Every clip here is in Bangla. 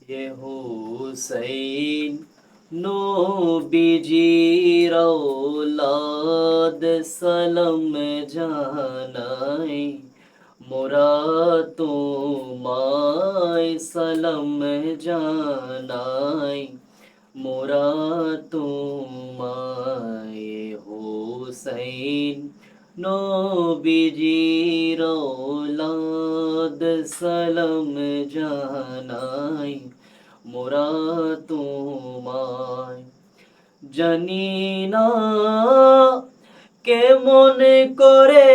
হে হুসাইন নবীজির আওলাদ সালাম জানাই মোরা তোমায় সালাম জানাই মোরা তোমায় হুসাইন নবীজির আওলাদ সালাম জানাই মোরা তোমায় জানি না কেমন করে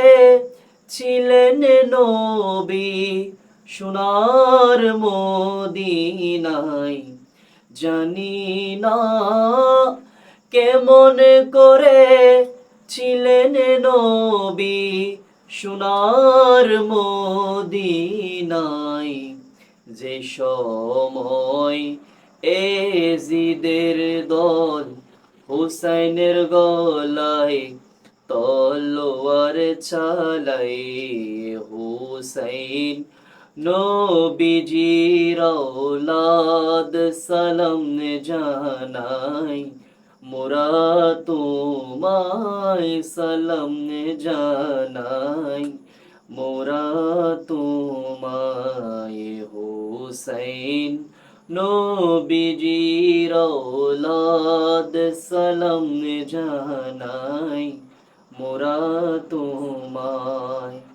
ছিলেন নবী সোনার মদিনায় জানি না কেমন করে ছিলেন নবী সোনার মদিনায় যে সময় এজিদের দল হুসাইনের গলায় তলোয়ার চালাই হুসাইন নবীজির আওলাদ সালাম জানাই মোরা তোমায় সালাম জানাই মোরা তোমায় হুসাইন নবীজির আওলাদ সালাম জানাই মোরা তোমায়